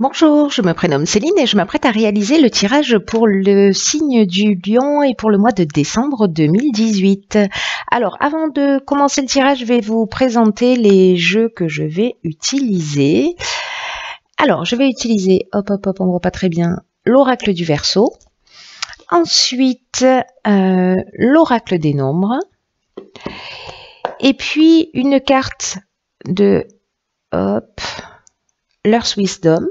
Bonjour, je me prénomme Céline et je m'apprête à réaliser le tirage pour le signe du Lion et pour le mois de décembre 2018. Alors, avant de commencer le tirage, je vais vous présenter les jeux que je vais utiliser. Alors, je vais utiliser, hop, on voit pas très bien, l'oracle du Verseau. Ensuite, l'oracle des nombres. Et puis, une carte de, l'Earth Wisdom.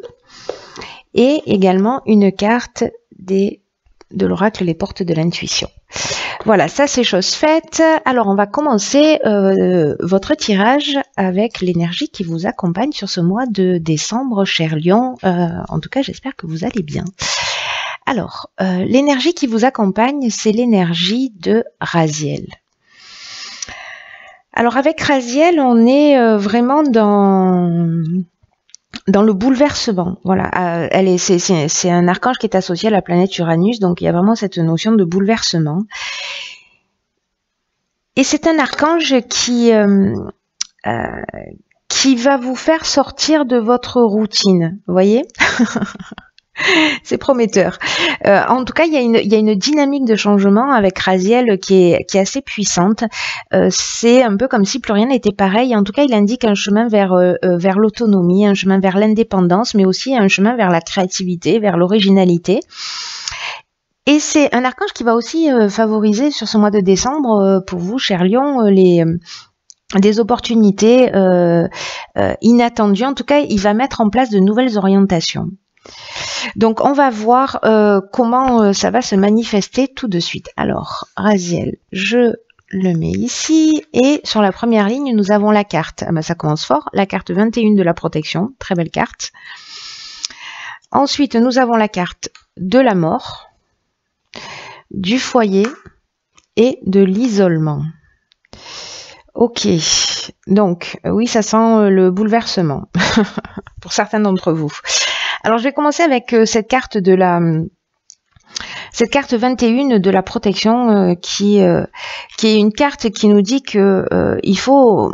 Et également une carte de l'oracle Les Portes de l'Intuition. Voilà, ça c'est chose faite. Alors on va commencer votre tirage avec l'énergie qui vous accompagne sur ce mois de décembre, cher Lion. En tout cas, j'espère que vous allez bien. Alors, l'énergie qui vous accompagne, c'est l'énergie de Raziel. Alors avec Raziel, on est vraiment dans le bouleversement. Voilà, c'est un archange qui est associé à la planète Uranus, donc il y a vraiment cette notion de bouleversement. Et c'est un archange qui va vous faire sortir de votre routine, vous voyez. C'est prometteur. En tout cas, il y a une dynamique de changement avec Raziel qui est assez puissante. C'est un peu comme si plus rien n'était pareil. En tout cas, il indique un chemin vers l'autonomie, un chemin vers l'indépendance, mais aussi un chemin vers la créativité, vers l'originalité. Et c'est un archange qui va aussi favoriser sur ce mois de décembre, pour vous, cher Lion, des opportunités inattendues. En tout cas, il va mettre en place de nouvelles orientations. Donc, on va voir comment ça va se manifester tout de suite. Alors, Raziel, je le mets ici. Et sur la première ligne, nous avons la carte. Ah ben, ça commence fort. La carte 21 de la protection. Très belle carte. Ensuite, nous avons la carte de la mort, du foyer et de l'isolement. Ok. Donc, oui, ça sent le bouleversement pour certains d'entre vous. Alors, je vais commencer avec cette carte 21 de la protection qui est une carte qui nous dit que il faut,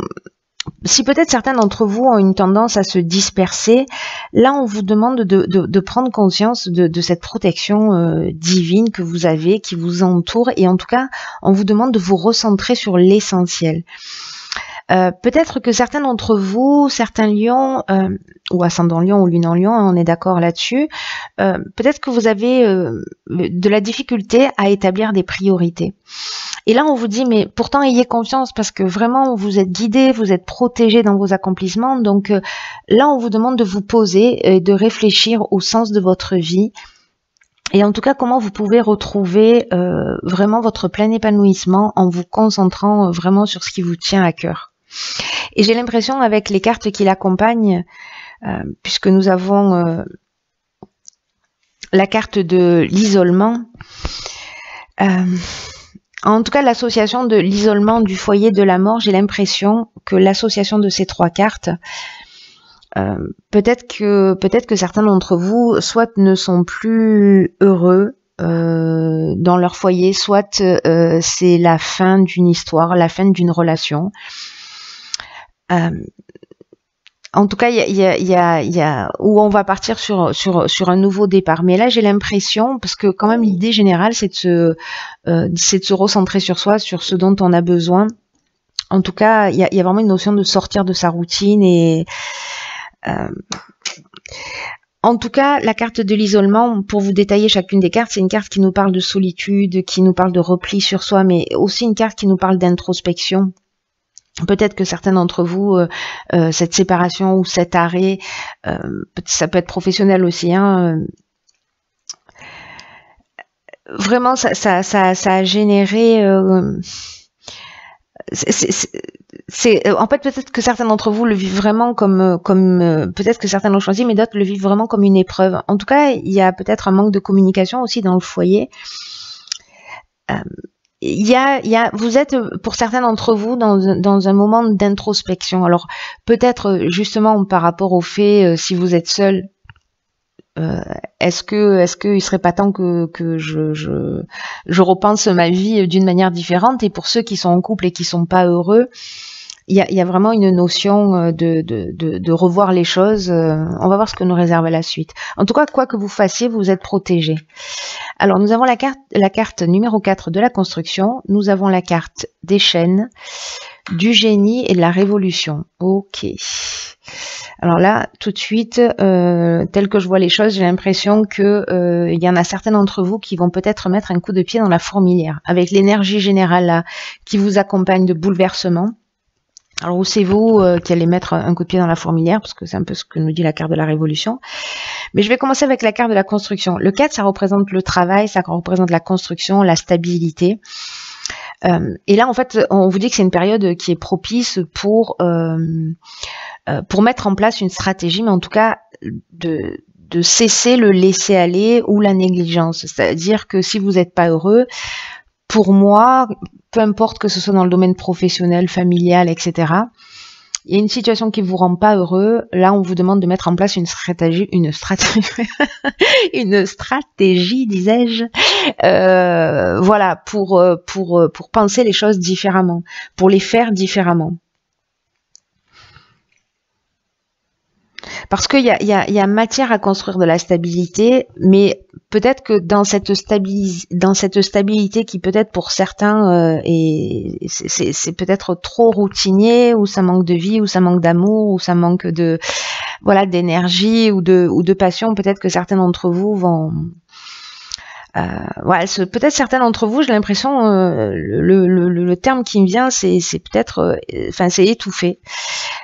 si peut-être certains d'entre vous ont une tendance à se disperser, là on vous demande de prendre conscience de cette protection divine que vous avez, qui vous entoure, et en tout cas on vous demande de vous recentrer sur l'essentiel. Peut-être que certains d'entre vous, certains lions, ou ascendant lion ou lune en lion, on est d'accord là-dessus, peut-être que vous avez de la difficulté à établir des priorités. Et là, on vous dit, mais pourtant, ayez confiance parce que vraiment, vous êtes guidé, vous êtes protégé dans vos accomplissements. Donc là, on vous demande de vous poser et de réfléchir au sens de votre vie. Et en tout cas, comment vous pouvez retrouver vraiment votre plein épanouissement en vous concentrant vraiment sur ce qui vous tient à cœur. Et j'ai l'impression, avec les cartes qui l'accompagnent, puisque nous avons la carte de l'isolement, en tout cas l'association de l'isolement, du foyer, de la mort, j'ai l'impression que l'association de ces trois cartes, peut-être que certains d'entre vous soit ne sont plus heureux dans leur foyer, soit c'est la fin d'une histoire, la fin d'une relation. En tout cas, il y a où on va partir sur un nouveau départ. Mais là, j'ai l'impression, parce que quand même l'idée générale, c'est de se recentrer sur soi, sur ce dont on a besoin. En tout cas, il y a vraiment une notion de sortir de sa routine et en tout cas, la carte de l'isolement, pour vous détailler chacune des cartes, c'est une carte qui nous parle de solitude, qui nous parle de repli sur soi, mais aussi une carte qui nous parle d'introspection. Peut-être que certains d'entre vous, cette séparation ou cet arrêt, ça peut être professionnel aussi, hein, vraiment, ça a généré... en fait, peut-être que certains d'entre vous le vivent vraiment comme peut-être que certains l'ont choisi, mais d'autres le vivent vraiment comme une épreuve. En tout cas, il y a peut-être un manque de communication aussi dans le foyer. Vous êtes, pour certains d'entre vous, dans un moment d'introspection. Alors, peut-être justement par rapport au fait, si vous êtes seul, est-ce qu'il serait pas temps que je repense ma vie d'une manière différente? Et pour ceux qui sont en couple et qui sont pas heureux, y a vraiment une notion de revoir les choses. On va voir ce que nous réserve la suite. En tout cas, quoi que vous fassiez, vous êtes protégé. Alors, nous avons la carte numéro 4 de la construction. Nous avons la carte des chaînes, du génie et de la révolution. Ok. Alors là, tout de suite, tel que je vois les choses, j'ai l'impression que il y en a certains d'entre vous qui vont peut-être mettre un coup de pied dans la fourmilière, avec l'énergie générale là, qui vous accompagne de bouleversement. Alors, où c'est vous qui allez mettre un coup de pied dans la fourmilière, parce que c'est un peu ce que nous dit la carte de la révolution. Mais je vais commencer avec la carte de la construction. Le 4, ça représente le travail, ça représente la construction, la stabilité. Et là, en fait, on vous dit que c'est une période qui est propice pour mettre en place une stratégie, mais en tout cas de cesser le laisser-aller ou la négligence. C'est-à-dire que si vous n'êtes pas heureux, pour moi, peu importe que ce soit dans le domaine professionnel, familial, etc., il y a une situation qui vous rend pas heureux, là on vous demande de mettre en place une stratégie, une stratégie, disais-je, voilà, pour penser les choses différemment, pour les faire différemment. Parce qu'il y a matière à construire de la stabilité, mais peut-être que dans cette stabilité qui peut-être pour certains c'est peut-être trop routinier, ou ça manque de vie, ou ça manque d'amour, ou ça manque de voilà d'énergie ou de passion. Peut-être que certains d'entre vous vont voilà, peut-être certains d'entre vous, j'ai l'impression, le terme qui me vient, c'est peut-être, enfin, c'est étouffé.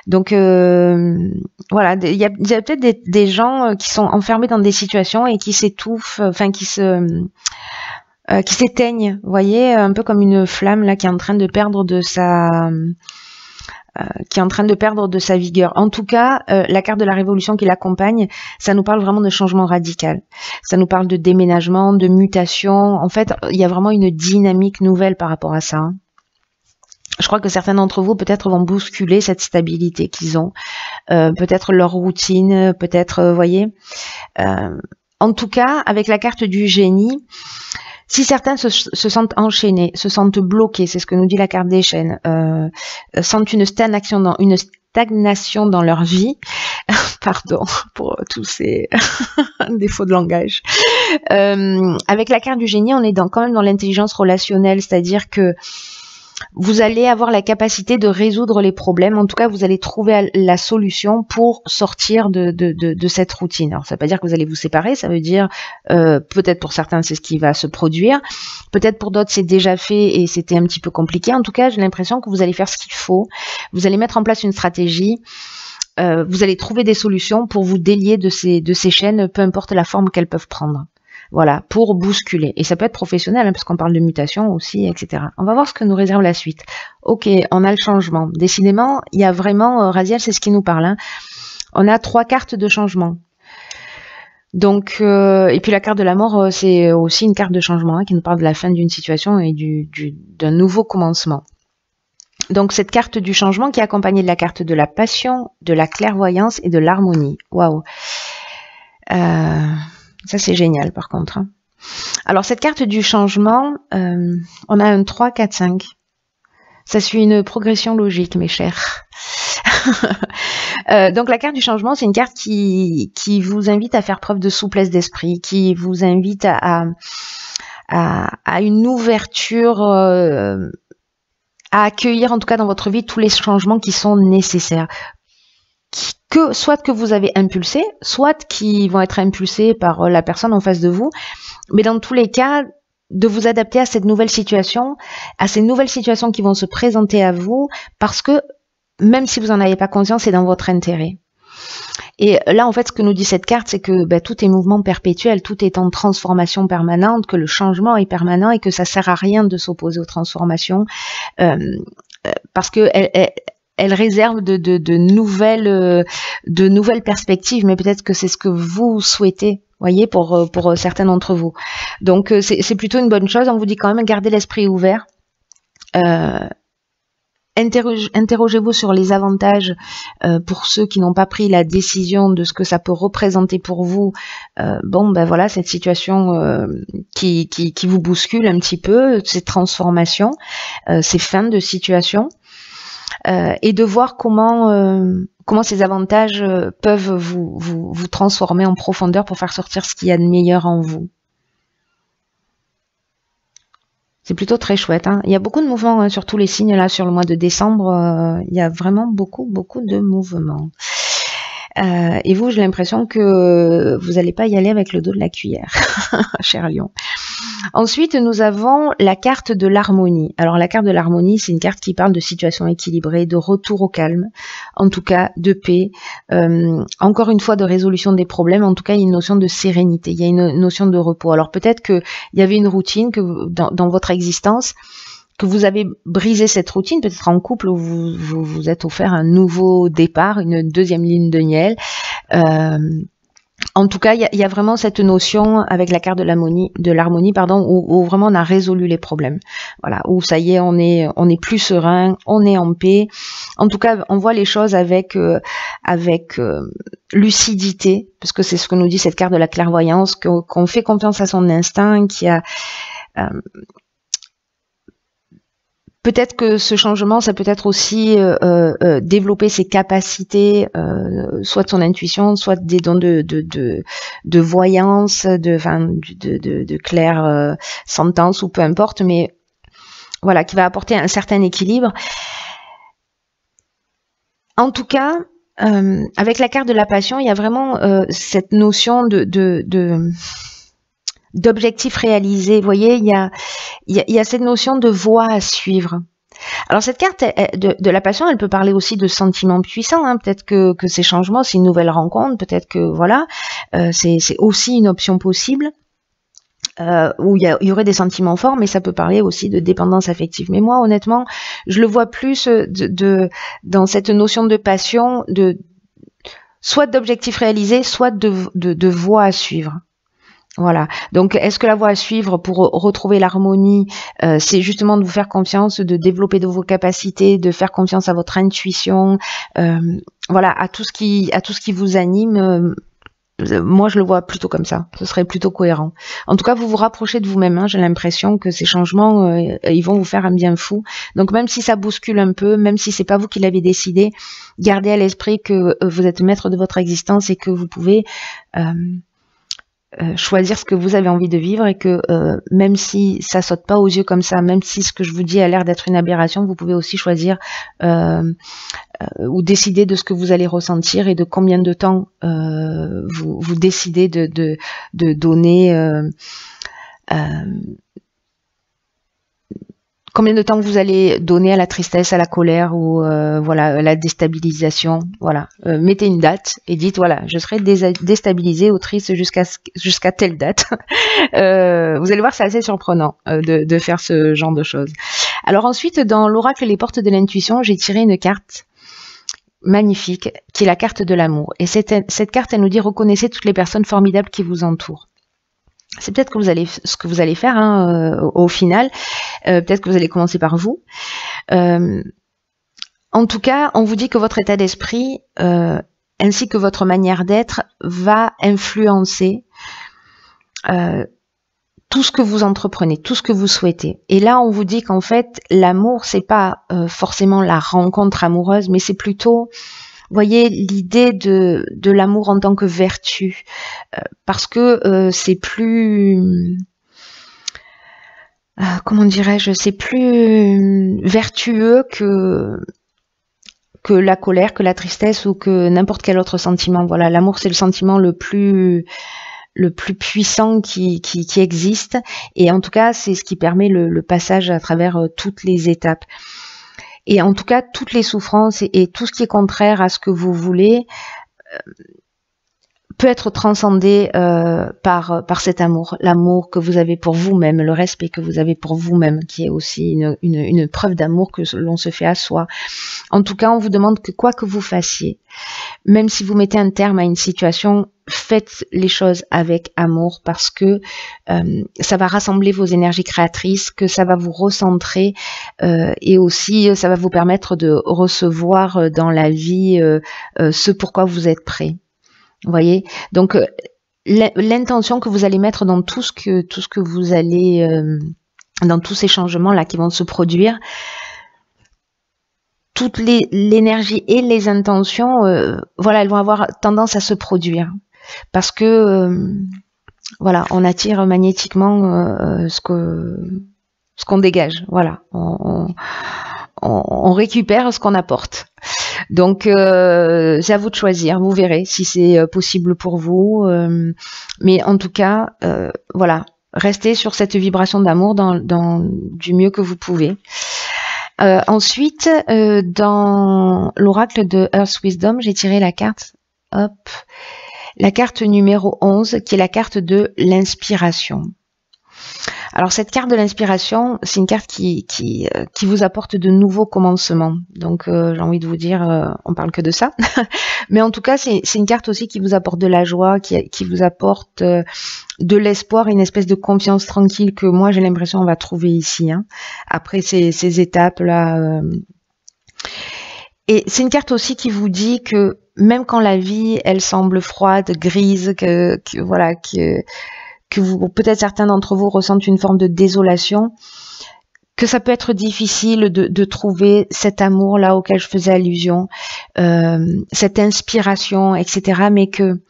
Donc voilà, il y a peut-être des gens qui sont enfermés dans des situations et qui s'étouffent, enfin qui s'éteignent. Vous voyez, un peu comme une flamme là qui est en train de perdre de sa vigueur. En tout cas, la carte de la révolution qui l'accompagne, ça nous parle vraiment de changement radical. Ça nous parle de déménagement, de mutation. En fait, il y a vraiment une dynamique nouvelle par rapport à ça. Hein. Je crois que certains d'entre vous peut-être vont bousculer cette stabilité qu'ils ont, peut-être leur routine, peut-être, voyez. En tout cas, avec la carte du génie, si certains se sentent enchaînés, se sentent bloqués, c'est ce que nous dit la carte des chaînes, sentent une stagnation dans leur vie, pardon pour tous ces défauts de langage. Avec la carte du génie, on est quand même dans l'intelligence relationnelle, c'est-à-dire que vous allez avoir la capacité de résoudre les problèmes. En tout cas, vous allez trouver la solution pour sortir de cette routine. Alors, ça ne veut pas dire que vous allez vous séparer. Ça veut dire, peut-être pour certains, c'est ce qui va se produire. Peut-être pour d'autres, c'est déjà fait et c'était un petit peu compliqué. En tout cas, j'ai l'impression que vous allez faire ce qu'il faut. Vous allez mettre en place une stratégie. Vous allez trouver des solutions pour vous délier de ces chaînes, peu importe la forme qu'elles peuvent prendre. Voilà, pour bousculer. Et ça peut être professionnel, hein, parce qu'on parle de mutation aussi, etc. On va voir ce que nous réserve la suite. Ok, on a le changement. Décidément, il y a vraiment, Raziel, c'est ce qui nous parle. Hein. On a 3 cartes de changement. Donc, et puis la carte de la mort, c'est aussi une carte de changement, hein, qui nous parle de la fin d'une situation et d'un nouveau commencement. Donc, cette carte du changement qui est accompagnée de la carte de la passion, de la clairvoyance et de l'harmonie. Waouh. Ça, c'est génial, par contre. Hein. Alors, cette carte du changement, on a un 3, 4, 5. Ça suit une progression logique, mes chers. Donc, la carte du changement, c'est une carte qui vous invite à faire preuve de souplesse d'esprit, qui vous invite à une ouverture, à accueillir, en tout cas dans votre vie, tous les changements qui sont nécessaires. Soit que vous avez impulsé, soit qui vont être impulsés par la personne en face de vous, mais dans tous les cas, de vous adapter à cette nouvelle situation, à ces nouvelles situations qui vont se présenter à vous, parce que même si vous n'en avez pas conscience, c'est dans votre intérêt. Et là, en fait, ce que nous dit cette carte, c'est que tout est mouvement perpétuel, tout est en transformation permanente, que le changement est permanent et que ça sert à rien de s'opposer aux transformations, parce que elle réserve de nouvelles perspectives, mais peut-être que c'est ce que vous souhaitez, voyez, pour certains d'entre vous. Donc c'est plutôt une bonne chose. On vous dit quand même garder l'esprit ouvert. Interrogez-vous sur les avantages pour ceux qui n'ont pas pris la décision de ce que ça peut représenter pour vous. Voilà, cette situation qui vous bouscule un petit peu, ces transformations, ces fins de situation. et de voir comment ces avantages peuvent vous transformer en profondeur pour faire sortir ce qu'il y a de meilleur en vous. C'est plutôt très chouette, hein. Il y a beaucoup de mouvements, hein, sur tous les signes là sur le mois de décembre. Il y a vraiment beaucoup de mouvements. Et vous, j'ai l'impression que vous n'allez pas y aller avec le dos de la cuillère, cher Lion. Ensuite, nous avons la carte de l'harmonie. Alors, la carte de l'harmonie, c'est une carte qui parle de situation équilibrée, de retour au calme, en tout cas de paix, encore une fois de résolution des problèmes, en tout cas il y a une notion de sérénité, il y a une notion de repos. Alors, peut-être qu'il y avait une routine que dans votre existence, que vous avez brisé cette routine, peut-être en couple où vous êtes offert un nouveau départ, une deuxième ligne de miel. En tout cas, il y a vraiment cette notion avec la carte de l'harmonie, où vraiment on a résolu les problèmes. Voilà, où ça y est, on est plus serein, on est en paix. En tout cas, on voit les choses avec lucidité, parce que c'est ce que nous dit cette carte de la clairvoyance, qu'on fait confiance à son instinct, qui a peut-être que ce changement, ça peut être aussi développer ses capacités, soit de son intuition, soit des dons de voyance, de clair sentence, ou peu importe, mais voilà, qui va apporter un certain équilibre. En tout cas, avec la carte de la passion, il y a vraiment cette notion d'objectifs réalisés. Vous voyez, il y a cette notion de voie à suivre. Alors cette carte de la passion, elle peut parler aussi de sentiments puissants, hein. Peut-être que ces changements, c'est une nouvelle rencontre, peut-être que voilà, c'est aussi une option possible, où il y aurait des sentiments forts, mais ça peut parler aussi de dépendance affective. Mais moi, honnêtement, je le vois plus dans cette notion de passion, soit d'objectifs réalisés, soit de voie à suivre. Voilà. Donc, est-ce que la voie à suivre pour retrouver l'harmonie, c'est justement de vous faire confiance, de développer de vos capacités, de faire confiance à votre intuition, voilà, à tout ce qui vous anime. Moi, je le vois plutôt comme ça. Ce serait plutôt cohérent. En tout cas, vous vous rapprochez de vous-même, hein. J'ai l'impression que ces changements, ils vont vous faire un bien fou. Donc, même si ça bouscule un peu, même si c'est pas vous qui l'avez décidé, gardez à l'esprit que vous êtes maître de votre existence et que vous pouvez choisir ce que vous avez envie de vivre, et que même si ça saute pas aux yeux comme ça, même si ce que je vous dis a l'air d'être une aberration, vous pouvez aussi choisir ou décider de ce que vous allez ressentir et de combien de temps vous décidez de donner, combien de temps vous allez donner à la tristesse, à la colère, ou voilà, à la déstabilisation. Voilà, mettez une date et dites voilà, je serai déstabilisé ou triste jusqu'à telle date. Vous allez voir, c'est assez surprenant de faire ce genre de choses. Alors ensuite, dans l'oracle Les Portes de l'intuition, j'ai tiré une carte magnifique qui est la carte de l'amour. Et cette carte, elle nous dit reconnaissez toutes les personnes formidables qui vous entourent. C'est peut-être ce que vous allez faire, hein, au final. Peut-être que vous allez commencer par vous. En tout cas, on vous dit que votre état d'esprit ainsi que votre manière d'être va influencer tout ce que vous entreprenez, tout ce que vous souhaitez. Et là, on vous dit qu'en fait, l'amour, c'est pas forcément la rencontre amoureuse, mais c'est plutôt, voyez, l'idée de l'amour en tant que vertu, parce que c'est plus, comment dirais-je, c'est plus vertueux que la colère, que la tristesse ou que n'importe quel autre sentiment. Voilà, l'amour, c'est le sentiment le plus puissant qui existe, et en tout cas, c'est ce qui permet le passage à travers toutes les étapes. Et en tout cas, toutes les souffrances et tout ce qui est contraire à ce que vous voulez peut être transcendé par cet amour, l'amour que vous avez pour vous-même, le respect que vous avez pour vous-même, qui est aussi une preuve d'amour que l'on se fait à soi. En tout cas, on vous demande que quoi que vous fassiez, même si vous mettez un terme à une situation, faites les choses avec amour, parce que ça va rassembler vos énergies créatrices, que ça va vous recentrer, et aussi ça va vous permettre de recevoir dans la vie ce pourquoi vous êtes prêt. Vous voyez, donc l'intention que vous allez mettre dans tout ce que vous allez, dans tous ces changements là qui vont se produire, toute l'énergie et les intentions, voilà, elles vont avoir tendance à se produire. Parce que, voilà, on attire magnétiquement ce qu'on dégage. Voilà, on récupère ce qu'on apporte. Donc, c'est à vous de choisir. Vous verrez si c'est possible pour vous. Mais en tout cas, voilà, restez sur cette vibration d'amour du mieux que vous pouvez. Ensuite, dans l'oracle de Earth Wisdom, j'ai tiré la carte, hop, la carte numéro 11, qui est la carte de l'inspiration. Alors cette carte de l'inspiration, c'est une carte qui vous apporte de nouveaux commencements. Donc j'ai envie de vous dire, on parle que de ça. Mais en tout cas, c'est une carte aussi qui vous apporte de la joie, qui vous apporte de l'espoir, une espèce de confiance tranquille que moi j'ai l'impression on va trouver ici. Hein, après ces étapes-là. Et c'est une carte aussi qui vous dit que même quand la vie, elle semble froide, grise, voilà, que peut-être certains d'entre vous ressentent une forme de désolation, que ça peut être difficile de trouver cet amour là auquel je faisais allusion, cette inspiration, etc. Mais que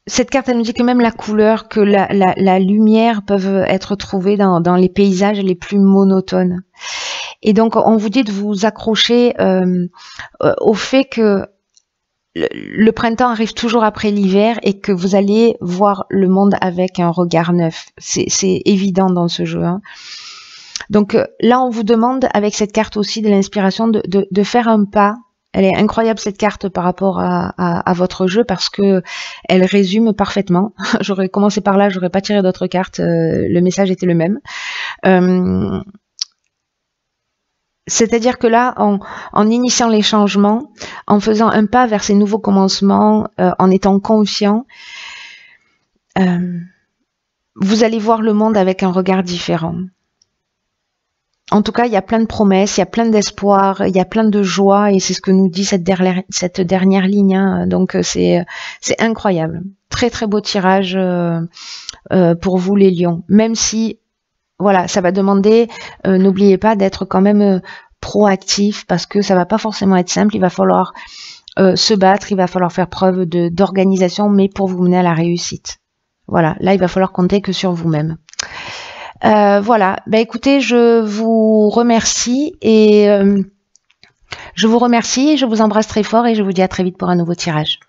cette carte, elle nous dit que même la couleur, que la lumière peuvent être trouvées dans les paysages les plus monotones. Et donc, on vous dit de vous accrocher au fait que le printemps arrive toujours après l'hiver et que vous allez voir le monde avec un regard neuf. C'est évident dans ce jeu. Hein. Donc là, on vous demande, avec cette carte aussi de l'inspiration, de faire un pas. Elle est incroyable cette carte par rapport à votre jeu parce que elle résume parfaitement. J'aurais commencé par là, j'aurais pas tiré d'autres cartes. Le message était le même. C'est-à-dire que là, en initiant les changements, en faisant un pas vers ces nouveaux commencements, en étant conscient, vous allez voir le monde avec un regard différent. En tout cas, il y a plein de promesses, il y a plein d'espoir, il y a plein de joie, et c'est ce que nous dit cette dernière ligne. Hein. Donc c'est incroyable. Très très beau tirage pour vous les lions. Même si, voilà, ça va demander, n'oubliez pas d'être quand même proactif, parce que ça va pas forcément être simple. Il va falloir se battre, il va falloir faire preuve d'organisation, mais pour vous mener à la réussite. Voilà, là il va falloir compter que sur vous-même. Voilà, bah écoutez, je vous remercie et je vous embrasse très fort et je vous dis à très vite pour un nouveau tirage.